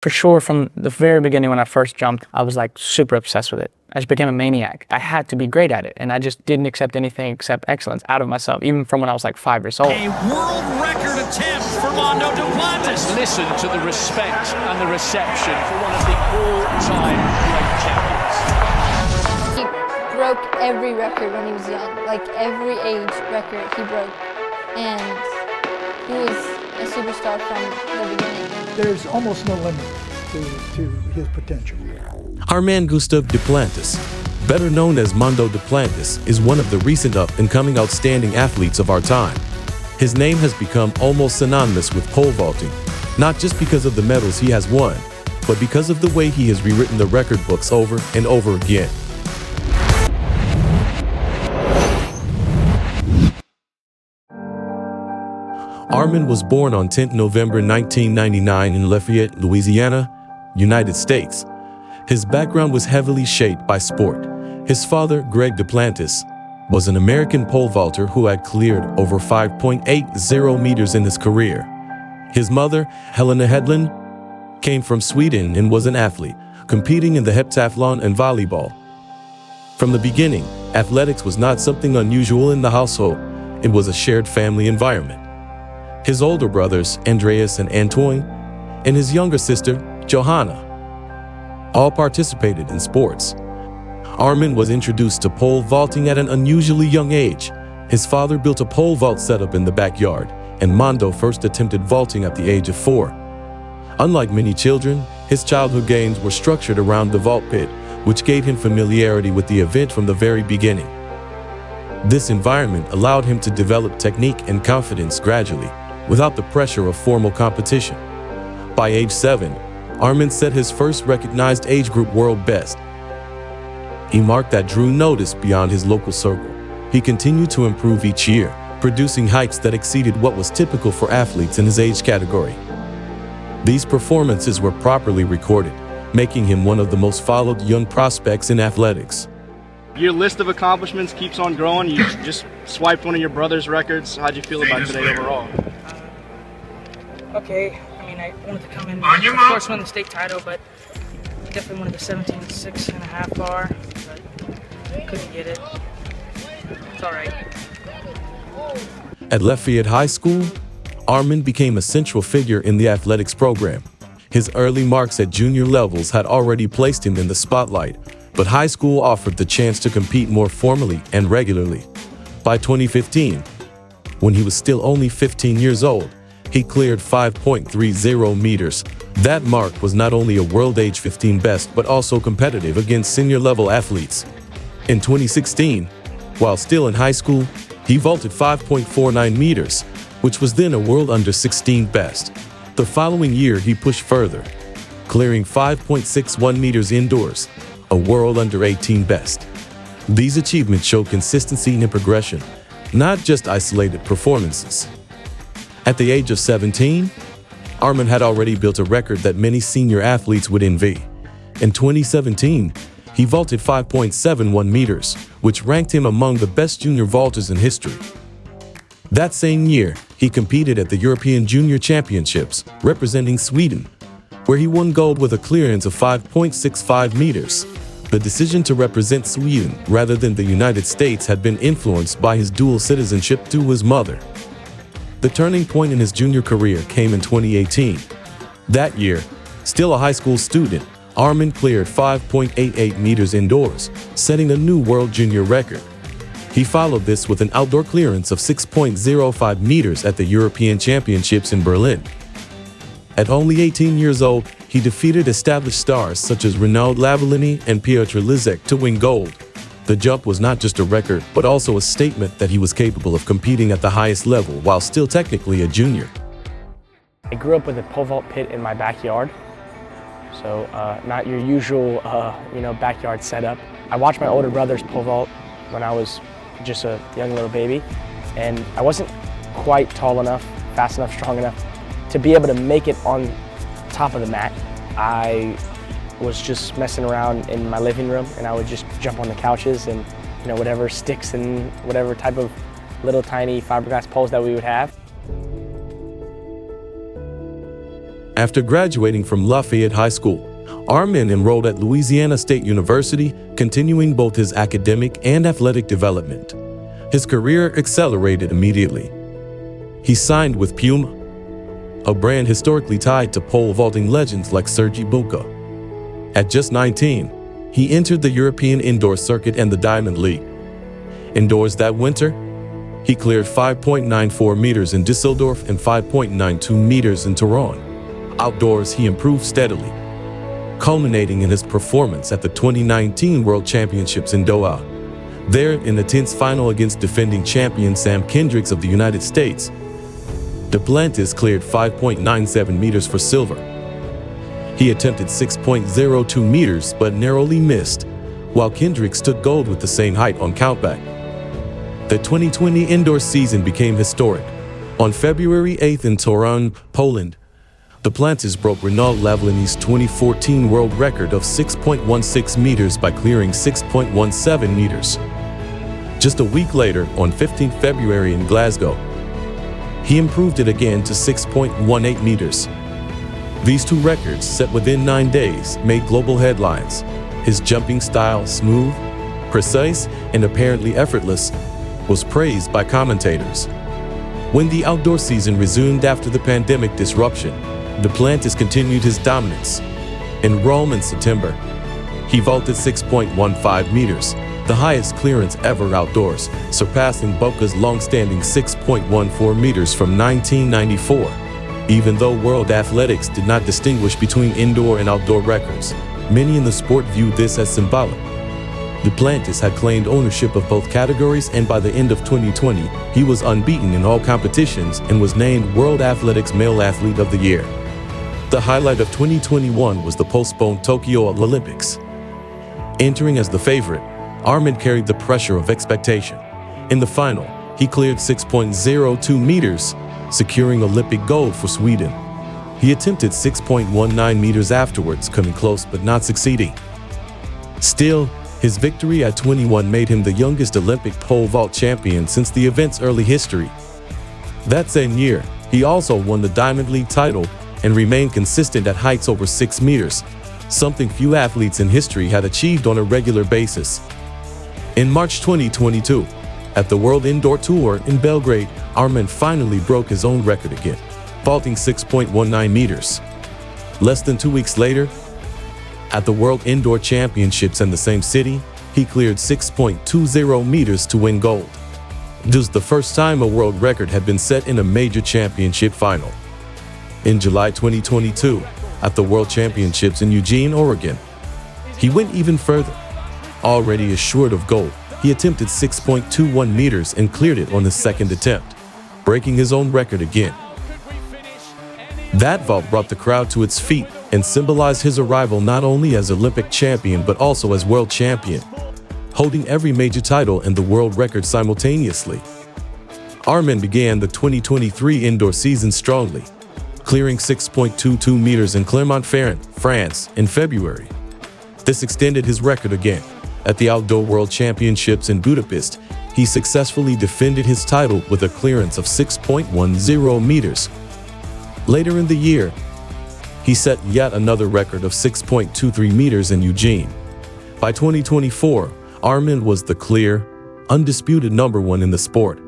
For sure, from the very beginning when I first jumped, I was like super obsessed with it. I just became a maniac. I had to be great at it, and I just didn't accept anything except excellence out of myself, even from when I was like 5 years old. A world record attempt for Mondo Duplantis. Listen to the respect and the reception for one of the all-time great champions. He broke every record when he was young, like every age record he broke, and he was a superstar from the beginning. There's almost no limit to his potential. Armand Duplantis, better known as Mondo Duplantis, is one of the recent up-and-coming outstanding athletes of our time. His name has become almost synonymous with pole vaulting, not just because of the medals he has won, but because of the way he has rewritten the record books over and over again. Armand was born on 10 November 1999 in Lafayette, Louisiana, United States. His background was heavily shaped by sport. His father, Greg Duplantis, was an American pole vaulter who had cleared over 5.80 meters in his career. His mother, Helena Hedlund, came from Sweden and was an athlete, competing in the heptathlon and volleyball. From the beginning, athletics was not something unusual in the household. It was a shared family environment. His older brothers, Andreas and Antoine, and his younger sister, Johanna, all participated in sports. Armand was introduced to pole vaulting at an unusually young age. His father built a pole vault setup in the backyard, and Mondo first attempted vaulting at the age of 4. Unlike many children, his childhood games were structured around the vault pit, which gave him familiarity with the event from the very beginning. This environment allowed him to develop technique and confidence gradually, without the pressure of formal competition. By age 7, Armand set his first recognized age group world best. He marked that drew notice beyond his local circle. He continued to improve each year, producing heights that exceeded what was typical for athletes in his age category. These performances were properly recorded, making him one of the most followed young prospects in athletics. Your list of accomplishments keeps on growing. You just swiped one of your brother's records. How'd you feel about today overall? Okay, I mean, I wanted to come in, of course, win the state title, but definitely wanted the 17.6.5 bar, but couldn't get it. It's all right. At Lafayette High School, Armand became a central figure in the athletics program. His early marks at junior levels had already placed him in the spotlight, but high school offered the chance to compete more formally and regularly. By 2015, when he was still only 15 years old, he cleared 5.30 meters. That mark was not only a world age 15 best, but also competitive against senior level athletes. In 2016, while still in high school, he vaulted 5.49 meters, which was then a world under 16 best. The following year, he pushed further, clearing 5.61 meters indoors, a world under 18 best. These achievements show consistency and progression, not just isolated performances. At the age of 17, Armand had already built a record that many senior athletes would envy. In 2017, he vaulted 5.71 meters, which ranked him among the best junior vaulters in history. That same year, he competed at the European Junior Championships, representing Sweden, where he won gold with a clearance of 5.65 meters. The decision to represent Sweden rather than the United States had been influenced by his dual citizenship to his mother. The turning point in his junior career came in 2018. That year, still a high school student, Armand cleared 5.88 meters indoors, setting a new world junior record. He followed this with an outdoor clearance of 6.05 meters at the European Championships in Berlin. At only 18 years old, he defeated established stars such as Renaud Lavallenie and Piotr Lizek to win gold. The jump was not just a record, but also a statement that he was capable of competing at the highest level while still technically a junior. I grew up with a pole vault pit in my backyard, so not your usual backyard setup. I watched my older brothers pole vault when I was just a young little baby, and I wasn't quite tall enough, fast enough, strong enough to be able to make it on top of the mat. I was just messing around in my living room, and I would just jump on the couches and whatever sticks and whatever type of little tiny fiberglass poles that we would have. After graduating from Lafayette High School, Armand enrolled at Louisiana State University, continuing both his academic and athletic development. His career accelerated immediately. He signed with Puma, a brand historically tied to pole vaulting legends like Serge Ibaka. At just 19, he entered the European indoor circuit and the Diamond League. Indoors that winter, he cleared 5.94 meters in Düsseldorf and 5.92 meters in Tehran. Outdoors, he improved steadily, culminating in his performance at the 2019 World Championships in Doha. There, in a tense final against defending champion Sam Kendricks of the United States, Duplantis cleared 5.97 meters for silver. He attempted 6.02 meters but narrowly missed, while Kendricks took gold with the same height on countback. The 2020 indoor season became historic. On February 8th in Tehran, Poland, Duplantis broke Renaud Lavilleni's 2014 world record of 6.16 meters by clearing 6.17 meters. Just a week later, on 15th February in Glasgow, he improved it again to 6.18 meters. These two records, set within 9 days, made global headlines. His jumping style, smooth, precise, and apparently effortless, was praised by commentators. When the outdoor season resumed after the pandemic disruption, Duplantis continued his dominance. In Rome in September, he vaulted 6.15 meters, the highest clearance ever outdoors, surpassing Boca's long-standing 6.14 meters from 1994. Even though World Athletics did not distinguish between indoor and outdoor records, many in the sport viewed this as symbolic. Duplantis had claimed ownership of both categories, and by the end of 2020, he was unbeaten in all competitions and was named World Athletics Male Athlete of the Year. The highlight of 2021 was the postponed Tokyo Olympics. Entering as the favorite, Armand carried the pressure of expectation. In the final, he cleared 6.02 meters, securing Olympic gold for Sweden. He attempted 6.19 meters afterwards, coming close but not succeeding. Still, his victory at 21 made him the youngest Olympic pole vault champion since the event's early history. That same year, he also won the Diamond League title and remained consistent at heights over 6 meters, something few athletes in history had achieved on a regular basis. In March 2022, at the World Indoor Tour in Belgrade, Armand finally broke his own record again, vaulting 6.19 meters. Less than 2 weeks later, at the World Indoor Championships in the same city, he cleared 6.20 meters to win gold. This was the first time a world record had been set in a major championship final. In July 2022, at the World Championships in Eugene, Oregon, he went even further. Already assured of gold, he attempted 6.21 meters and cleared it on his second attempt, breaking his own record again. That vault brought the crowd to its feet and symbolized his arrival not only as Olympic champion but also as world champion, holding every major title and the world record simultaneously. Armand began the 2023 indoor season strongly, clearing 6.22 meters in Clermont-Ferrand, France, in February. This extended his record again. At the Outdoor World Championships in Budapest, he successfully defended his title with a clearance of 6.10 meters. Later in the year, he set yet another record of 6.23 meters in Eugene. By 2024, Armand was the clear, undisputed #1 in the sport.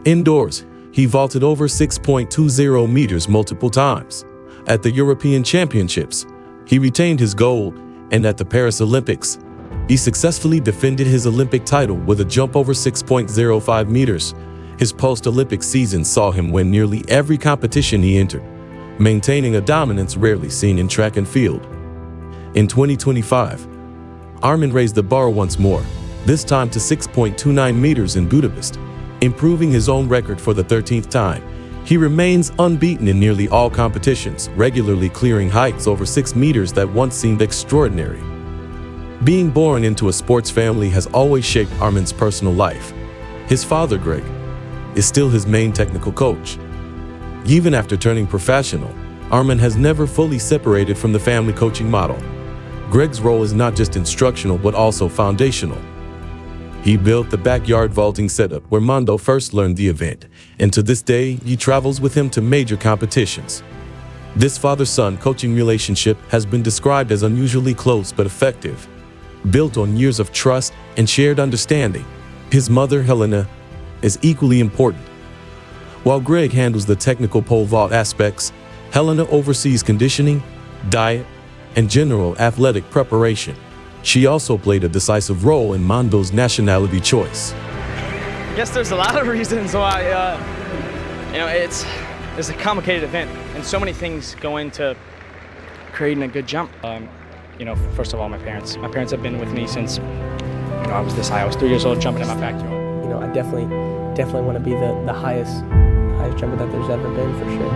Indoors, he vaulted over 6.20 meters multiple times. At the European Championships, he retained his gold, and at the Paris Olympics, he successfully defended his Olympic title with a jump over 6.05 meters. His post-Olympic season saw him win nearly every competition he entered, maintaining a dominance rarely seen in track and field. In 2025, Armand raised the bar once more, this time to 6.29 meters in Budapest, improving his own record for the 13th time. He remains unbeaten in nearly all competitions, regularly clearing heights over 6 meters that once seemed extraordinary. Being born into a sports family has always shaped Armand's personal life. His father, Greg, is still his main technical coach. Even after turning professional, Armand has never fully separated from the family coaching model. Greg's role is not just instructional but also foundational. He built the backyard vaulting setup where Mondo first learned the event, and to this day, he travels with him to major competitions. This father-son coaching relationship has been described as unusually close but effective, built on years of trust and shared understanding. His mother, Helena, is equally important. While Greg handles the technical pole vault aspects, Helena oversees conditioning, diet, and general athletic preparation. She also played a decisive role in Mondo's nationality choice. I guess there's a lot of reasons why, it's a complicated event, and so many things go into creating a good jump. First of all, my parents. My parents have been with me since, I was this high. I was 3 years old jumping in my backyard. I definitely want to be the highest jumper that there's ever been, for sure.